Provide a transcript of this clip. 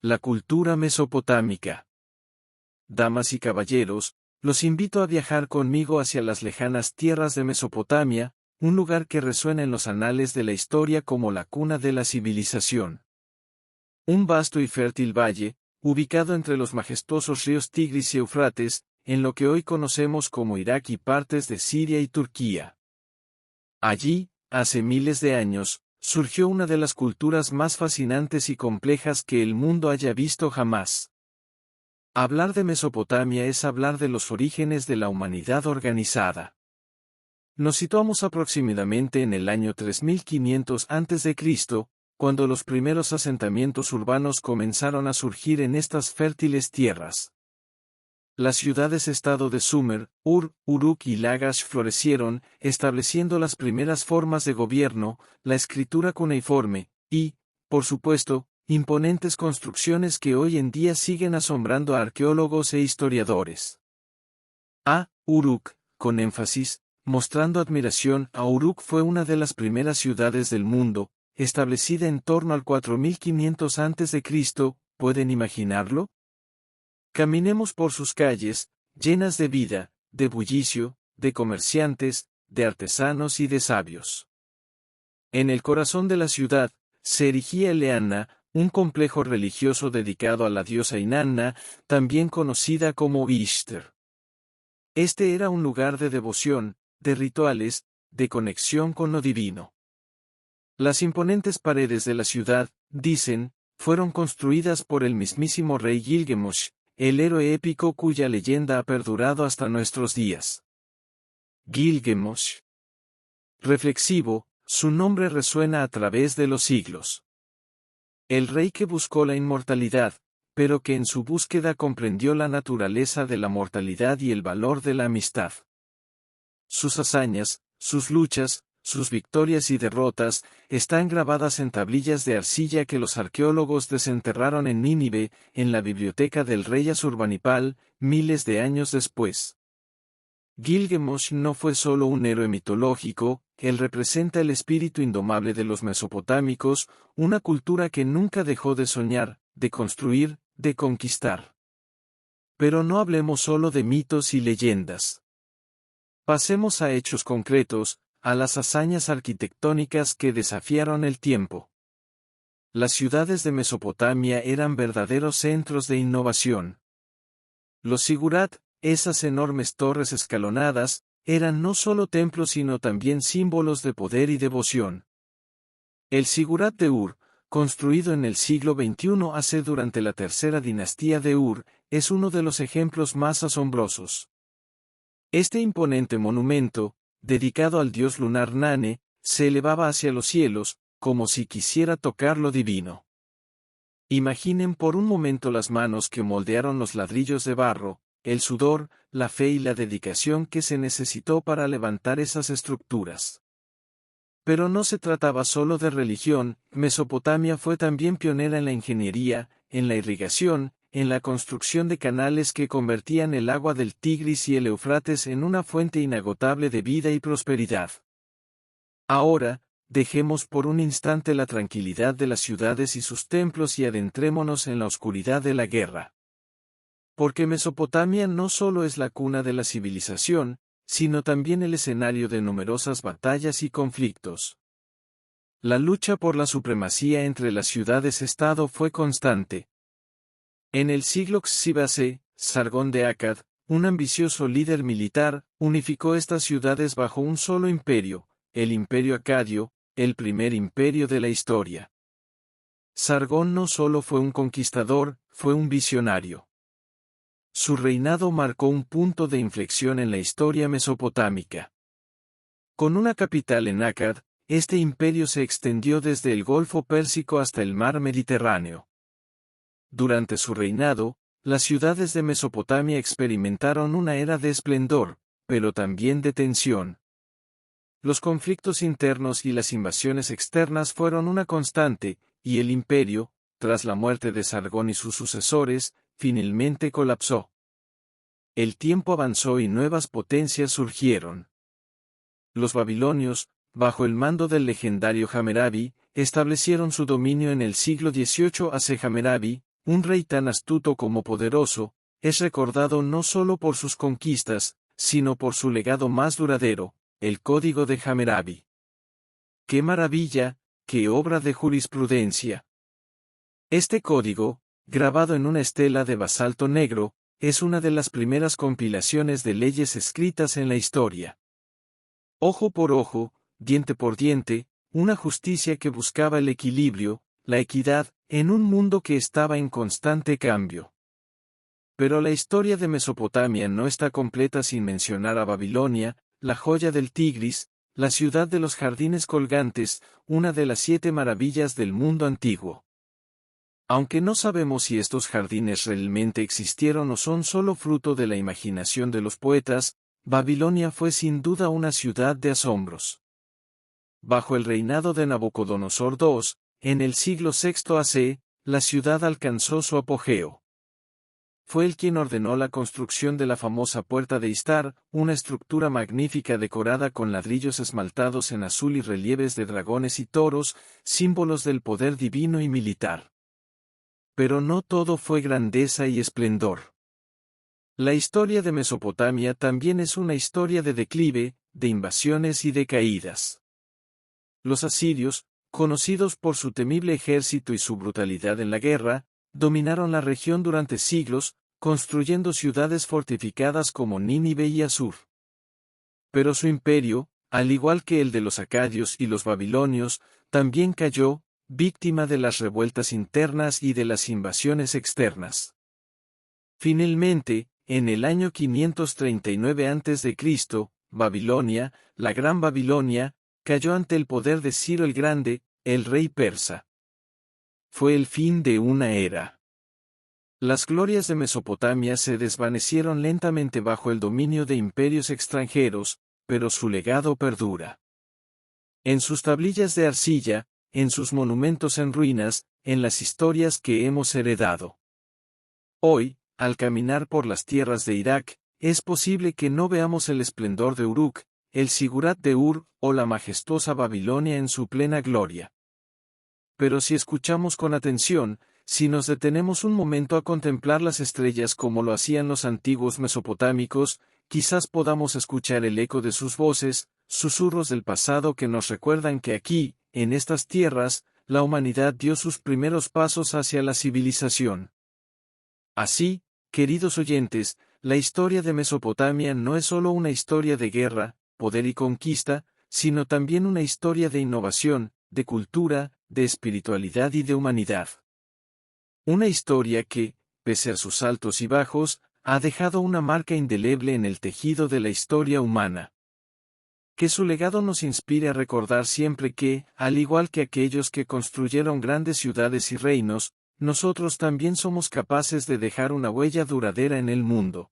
La cultura mesopotámica. Damas y caballeros, los invito a viajar conmigo hacia las lejanas tierras de Mesopotamia, un lugar que resuena en los anales de la historia como la cuna de la civilización. Un vasto y fértil valle, ubicado entre los majestuosos ríos Tigris y Éufrates, en lo que hoy conocemos como Irak y partes de Siria y Turquía. Allí, hace miles de años, surgió una de las culturas más fascinantes y complejas que el mundo haya visto jamás. Hablar de Mesopotamia es hablar de los orígenes de la humanidad organizada. Nos situamos aproximadamente en el año 3500 a.C., cuando los primeros asentamientos urbanos comenzaron a surgir en estas fértiles tierras. Las ciudades-estado de Sumer, Ur, Uruk y Lagash florecieron, estableciendo las primeras formas de gobierno, la escritura cuneiforme, y, por supuesto, imponentes construcciones que hoy en día siguen asombrando a arqueólogos e historiadores. Uruk, con énfasis, mostrando admiración a Uruk fue una de las primeras ciudades del mundo, establecida en torno al 4500 a.C., ¿pueden imaginarlo? Caminemos por sus calles, llenas de vida, de bullicio, de comerciantes, de artesanos y de sabios. En el corazón de la ciudad, se erigía el Eanna, un complejo religioso dedicado a la diosa Inanna, también conocida como Ishtar. Este era un lugar de devoción, de rituales, de conexión con lo divino. Las imponentes paredes de la ciudad, dicen, fueron construidas por el mismísimo rey Gilgamesh, el héroe épico cuya leyenda ha perdurado hasta nuestros días. Gilgamesh. Reflexivo, su nombre resuena a través de los siglos. El rey que buscó la inmortalidad, pero que en su búsqueda comprendió la naturaleza de la mortalidad y el valor de la amistad. Sus hazañas, sus luchas, sus victorias y derrotas, están grabadas en tablillas de arcilla que los arqueólogos desenterraron en Nínive, en la biblioteca del rey Asurbanipal, miles de años después. Gilgamesh no fue solo un héroe mitológico, él representa el espíritu indomable de los mesopotámicos, una cultura que nunca dejó de soñar, de construir, de conquistar. Pero no hablemos solo de mitos y leyendas. Pasemos a hechos concretos, a las hazañas arquitectónicas que desafiaron el tiempo. Las ciudades de Mesopotamia eran verdaderos centros de innovación. Los zigurat, esas enormes torres escalonadas, eran no solo templos sino también símbolos de poder y devoción. El zigurat de Ur, construido en el siglo XXI hace durante la tercera dinastía de Ur, es uno de los ejemplos más asombrosos. Este imponente monumento, dedicado al dios lunar Nane, se elevaba hacia los cielos, como si quisiera tocar lo divino. Imaginen por un momento las manos que moldearon los ladrillos de barro, el sudor, la fe y la dedicación que se necesitó para levantar esas estructuras. Pero no se trataba solo de religión, Mesopotamia fue también pionera en la ingeniería, en la irrigación, en la construcción de canales que convertían el agua del Tigris y el Éufrates en una fuente inagotable de vida y prosperidad. Ahora, dejemos por un instante la tranquilidad de las ciudades y sus templos y adentrémonos en la oscuridad de la guerra. Porque Mesopotamia no solo es la cuna de la civilización, sino también el escenario de numerosas batallas y conflictos. La lucha por la supremacía entre las ciudades-estado fue constante. En el siglo XI, Sargón de Akkad, un ambicioso líder militar, unificó estas ciudades bajo un solo imperio, el Imperio Acadio, el primer imperio de la historia. Sargón no solo fue un conquistador, fue un visionario. Su reinado marcó un punto de inflexión en la historia mesopotámica. Con una capital en Akkad, este imperio se extendió desde el Golfo Pérsico hasta el mar Mediterráneo. Durante su reinado, las ciudades de Mesopotamia experimentaron una era de esplendor, pero también de tensión. Los conflictos internos y las invasiones externas fueron una constante, y el imperio, tras la muerte de Sargón y sus sucesores, finalmente colapsó. El tiempo avanzó y nuevas potencias surgieron. Los babilonios, bajo el mando del legendario Hammurabi, establecieron su dominio en el siglo XVIII a.C. Hammurabi, un rey tan astuto como poderoso, es recordado no solo por sus conquistas, sino por su legado más duradero, el Código de Hammurabi. ¡Qué maravilla, qué obra de jurisprudencia! Este código, grabado en una estela de basalto negro, es una de las primeras compilaciones de leyes escritas en la historia. Ojo por ojo, diente por diente, una justicia que buscaba el equilibrio, la equidad, en un mundo que estaba en constante cambio. Pero la historia de Mesopotamia no está completa sin mencionar a Babilonia, la joya del Tigris, la ciudad de los jardines colgantes, una de las 7 maravillas del mundo antiguo. Aunque no sabemos si estos jardines realmente existieron o son solo fruto de la imaginación de los poetas, Babilonia fue sin duda una ciudad de asombros. Bajo el reinado de Nabucodonosor II, en el siglo VI AC, la ciudad alcanzó su apogeo. Fue él quien ordenó la construcción de la famosa Puerta de Istar, una estructura magnífica decorada con ladrillos esmaltados en azul y relieves de dragones y toros, símbolos del poder divino y militar. Pero no todo fue grandeza y esplendor. La historia de Mesopotamia también es una historia de declive, de invasiones y de caídas. Los asirios, conocidos por su temible ejército y su brutalidad en la guerra, dominaron la región durante siglos, construyendo ciudades fortificadas como Nínive y Asur. Pero su imperio, al igual que el de los acadios y los babilonios, también cayó, víctima de las revueltas internas y de las invasiones externas. Finalmente, en el año 539 a.C., Babilonia, la Gran Babilonia, cayó ante el poder de Ciro el Grande, el rey persa. Fue el fin de una era. Las glorias de Mesopotamia se desvanecieron lentamente bajo el dominio de imperios extranjeros, pero su legado perdura. En sus tablillas de arcilla, en sus monumentos en ruinas, en las historias que hemos heredado. Hoy, al caminar por las tierras de Irak, es posible que no veamos el esplendor de Uruk, el Sigurat de Ur, o la majestuosa Babilonia en su plena gloria. Pero si escuchamos con atención, si nos detenemos un momento a contemplar las estrellas como lo hacían los antiguos mesopotámicos, quizás podamos escuchar el eco de sus voces, susurros del pasado que nos recuerdan que aquí, en estas tierras, la humanidad dio sus primeros pasos hacia la civilización. Así, queridos oyentes, la historia de Mesopotamia no es solo una historia de guerra, poder y conquista, sino también una historia de innovación, de cultura, de espiritualidad y de humanidad. Una historia que, pese a sus altos y bajos, ha dejado una marca indeleble en el tejido de la historia humana. Que su legado nos inspire a recordar siempre que, al igual que aquellos que construyeron grandes ciudades y reinos, nosotros también somos capaces de dejar una huella duradera en el mundo.